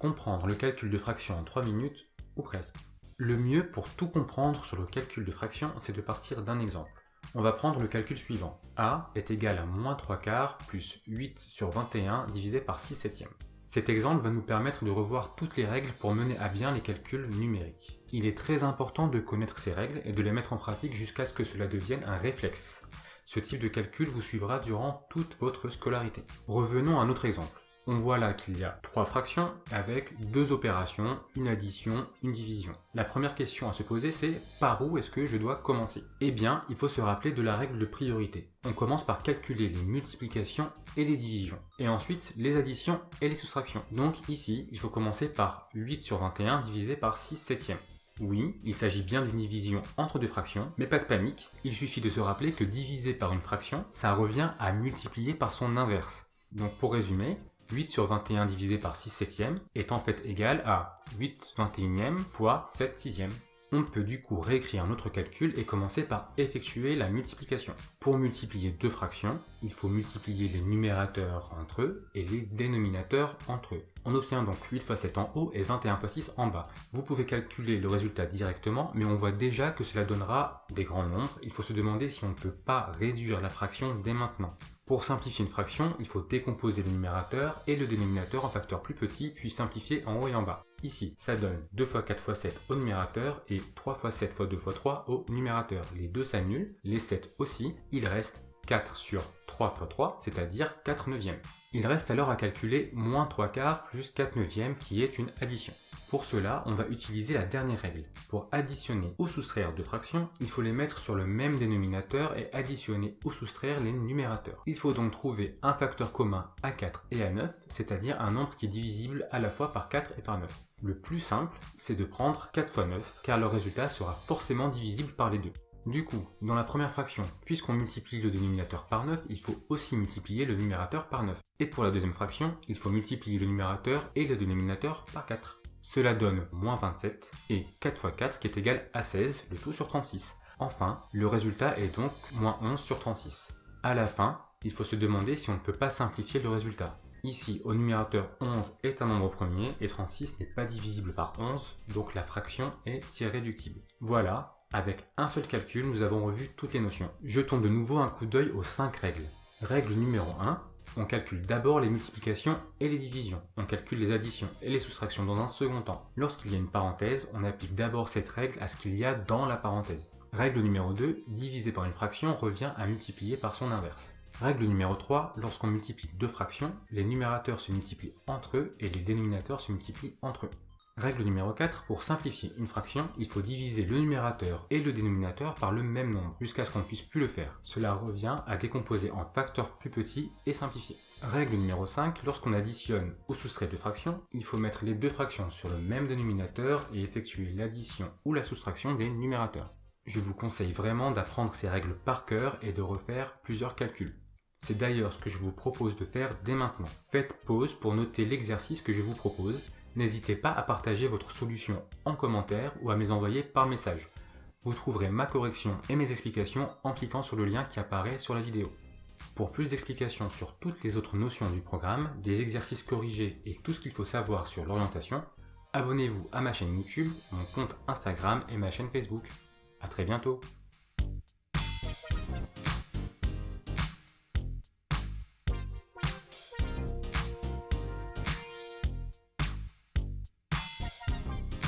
Comprendre le calcul de fraction en 3 minutes, ou presque. Le mieux pour tout comprendre sur le calcul de fraction, c'est de partir d'un exemple. On va prendre le calcul suivant. A est égal à moins 3 quarts plus 8 sur 21 divisé par 6 septièmes. Cet exemple va nous permettre de revoir toutes les règles pour mener à bien les calculs numériques. Il est très important de connaître ces règles et de les mettre en pratique jusqu'à ce que cela devienne un réflexe. Ce type de calcul vous suivra durant toute votre scolarité. Revenons à un autre exemple. On voit là qu'il y a 3 fractions avec 2 opérations, une addition, une division. La première question à se poser c'est par où est-ce que je dois commencer? Eh bien, il faut se rappeler de la règle de priorité. On commence par calculer les multiplications et les divisions, et ensuite les additions et les soustractions. Donc ici, il faut commencer par 8 sur 21 divisé par 6 septièmes. Oui, il s'agit bien d'une division entre deux fractions, mais pas de panique, il suffit de se rappeler que diviser par une fraction, ça revient à multiplier par son inverse. Donc pour résumer, 8 sur 21 divisé par 6 septièmes est en fait égal à 8 21e fois 7 sixièmes. On peut du coup réécrire un autre calcul et commencer par effectuer la multiplication. Pour multiplier deux fractions, il faut multiplier les numérateurs entre eux et les dénominateurs entre eux. On obtient donc 8 fois 7 en haut et 21 fois 6 en bas. Vous pouvez calculer le résultat directement, mais on voit déjà que cela donnera des grands nombres. Il faut se demander si on ne peut pas réduire la fraction dès maintenant. Pour simplifier une fraction, il faut décomposer le numérateur et le dénominateur en facteurs plus petits, puis simplifier en haut et en bas. Ici, ça donne 2 fois 4 fois 7 au numérateur et 3 fois 7 fois 2 fois 3 au numérateur. Les deux s'annulent, les 7 aussi, il reste 4 sur 3 fois 3, c'est-à-dire 4 neuvièmes. Il reste alors à calculer moins 3 quarts plus 4 neuvièmes qui est une addition. Pour cela, on va utiliser la dernière règle. Pour additionner ou soustraire deux fractions, il faut les mettre sur le même dénominateur et additionner ou soustraire les numérateurs. Il faut donc trouver un facteur commun à 4 et à 9, c'est-à-dire un nombre qui est divisible à la fois par 4 et par 9. Le plus simple, c'est de prendre 4 fois 9, car le résultat sera forcément divisible par les deux. Du coup, dans la première fraction, puisqu'on multiplie le dénominateur par 9, il faut aussi multiplier le numérateur par 9. Et pour la deuxième fraction, il faut multiplier le numérateur et le dénominateur par 4. Cela donne moins 27 et 4 fois 4 qui est égal à 16, le tout sur 36. Enfin, le résultat est donc moins 11 sur 36. À la fin, il faut se demander si on ne peut pas simplifier le résultat. Ici, au numérateur, 11 est un nombre premier et 36 n'est pas divisible par 11, donc la fraction est irréductible. Voilà, avec un seul calcul, nous avons revu toutes les notions. Jetons de nouveau un coup d'œil aux 5 règles. Règle numéro 1. On calcule d'abord les multiplications et les divisions. On calcule les additions et les soustractions dans un second temps. Lorsqu'il y a une parenthèse, on applique d'abord cette règle à ce qu'il y a dans la parenthèse. Règle numéro 2, diviser par une fraction revient à multiplier par son inverse. Règle numéro 3, lorsqu'on multiplie deux fractions, les numérateurs se multiplient entre eux et les dénominateurs se multiplient entre eux. Règle numéro 4, pour simplifier une fraction, il faut diviser le numérateur et le dénominateur par le même nombre, jusqu'à ce qu'on ne puisse plus le faire. Cela revient à décomposer en facteurs plus petits et simplifier. Règle numéro 5, lorsqu'on additionne ou soustrait deux fractions, il faut mettre les deux fractions sur le même dénominateur et effectuer l'addition ou la soustraction des numérateurs. Je vous conseille vraiment d'apprendre ces règles par cœur et de refaire plusieurs calculs. C'est d'ailleurs ce que je vous propose de faire dès maintenant. Faites pause pour noter l'exercice que je vous propose. N'hésitez pas à partager votre solution en commentaire ou à me les envoyer par message. Vous trouverez ma correction et mes explications en cliquant sur le lien qui apparaît sur la vidéo. Pour plus d'explications sur toutes les autres notions du programme, des exercices corrigés et tout ce qu'il faut savoir sur l'orientation, abonnez-vous à ma chaîne YouTube, mon compte Instagram et ma chaîne Facebook. À très bientôt.